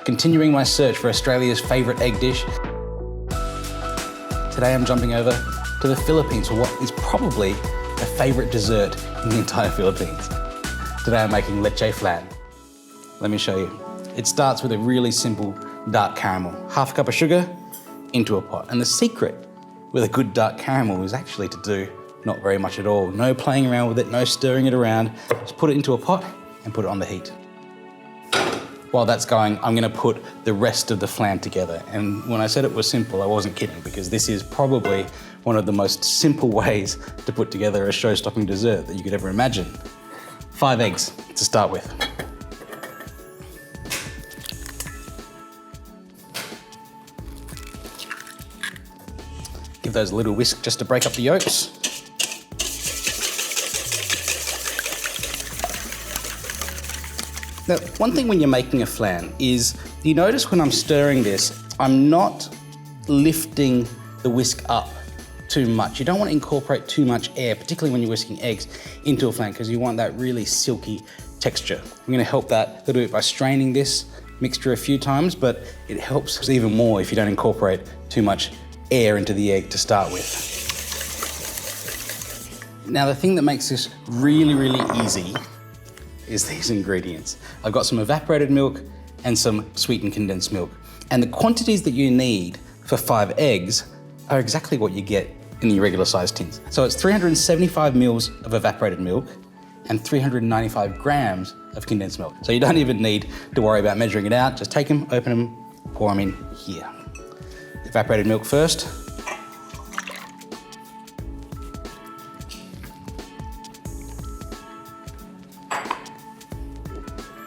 continuing my search for Australia's favourite egg dish. Today I'm jumping over to the Philippines for what is probably the favourite dessert in the entire Philippines. Today I'm making Leche Flan. Let me show you. It starts with a really simple dark caramel. Half a cup of sugar into a pot. And the secret with a good dark caramel is actually to do not very much at all. No playing around with it, no stirring it around. Just put it into a pot and put it on the heat. While that's going, I'm gonna put the rest of the flan together. And when I said it was simple, I wasn't kidding, because this is probably one of the most simple ways to put together a show-stopping dessert that you could ever imagine. 5 eggs to start with. Give those a little whisk just to break up the yolks. Now, one thing when you're making a flan is, you notice when I'm stirring this, I'm not lifting the whisk up too much. You don't want to incorporate too much air, particularly when you're whisking eggs into a flan, because you want that really silky texture. I'm going to help that a little bit by straining this mixture a few times, but it helps even more if you don't incorporate too much air into the egg to start with. Now, the thing that makes this really, really easy is these ingredients. I've got some evaporated milk and some sweetened condensed milk. And the quantities that you need for 5 eggs are exactly what you get in the regular sized tins. So it's 375 mils of evaporated milk and 395 grams of condensed milk. So you don't even need to worry about measuring it out. Just take them, open them, pour them in here. Evaporated milk first.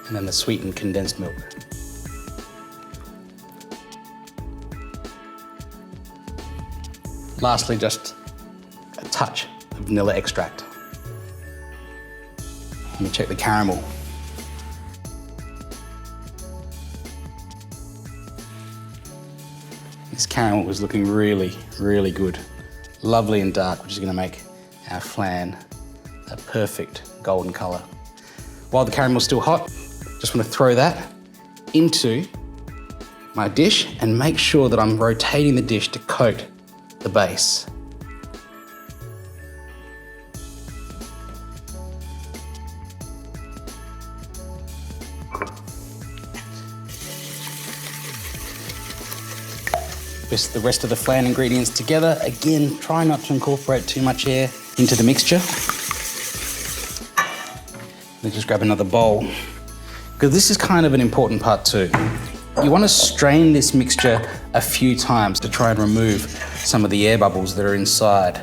And then the sweetened condensed milk. Lastly, just a touch of vanilla extract. Let me check the caramel. This caramel was looking really, really good. Lovely and dark, which is gonna make our flan a perfect golden color. While the caramel's still hot, just want to throw that into my dish and make sure that I'm rotating the dish to coat the base. Whisk the rest of the flan ingredients together. Again, try not to incorporate too much air into the mixture. Then just grab another bowl, because this is kind of an important part too. You want to strain this mixture a few times to try and remove some of the air bubbles that are inside.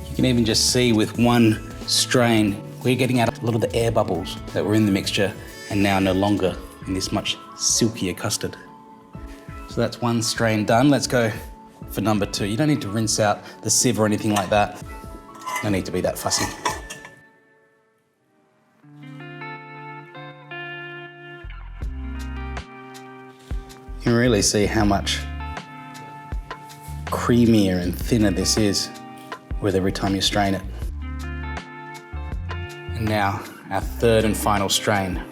You can even just see with one strain, we're getting out a lot of the air bubbles that were in the mixture and now no longer in this much silkier custard. So that's one strain done. Let's go for number 2. You don't need to rinse out the sieve or anything like that. No need to be that fussy. You can really see how much creamier and thinner this is with every time you strain it. And now our 3rd and final strain.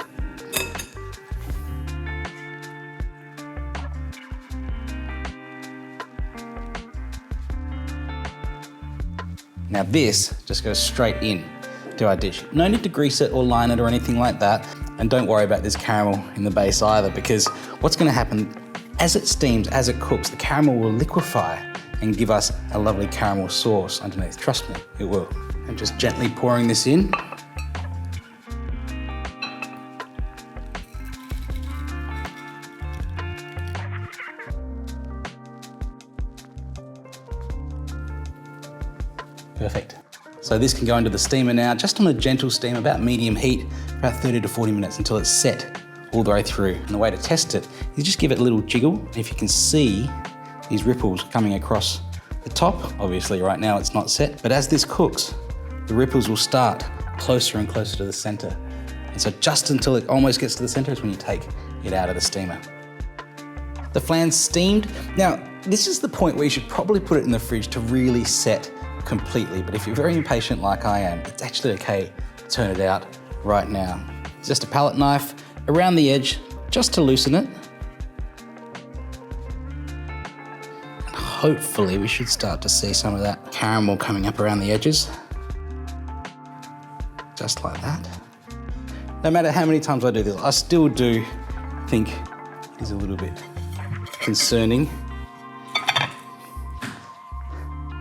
Now this just goes straight in to our dish. No need to grease it or line it or anything like that. And don't worry about this caramel in the base either, because what's gonna happen, as it steams, as it cooks, the caramel will liquefy and give us a lovely caramel sauce underneath. Trust me, it will. I'm just gently pouring this in. Perfect. So this can go into the steamer now, just on a gentle steam, about medium heat, about 30 to 40 minutes until it's set all the way through. And the way to test it is just give it a little jiggle. And if you can see these ripples coming across the top, obviously right now it's not set, but as this cooks, the ripples will start closer and closer to the center. And so just until it almost gets to the center is when you take it out of the steamer. The flan's steamed. Now, this is the point where you should probably put it in the fridge to really set completely, but if you're very impatient like I am, it's actually okay to turn it out right now. Just a palette knife around the edge, just to loosen it. And hopefully we should start to see some of that caramel coming up around the edges. Just like that. No matter how many times I do this, I still do think it is a little bit concerning.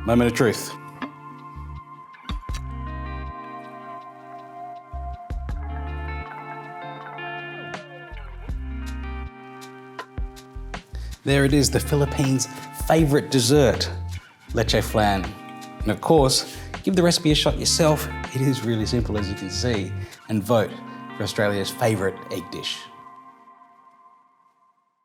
Moment of truth. There it is, the Philippines' favourite dessert, Leche Flan. And of course, give the recipe a shot yourself. It is really simple, as you can see, and vote for Australia's favourite egg dish.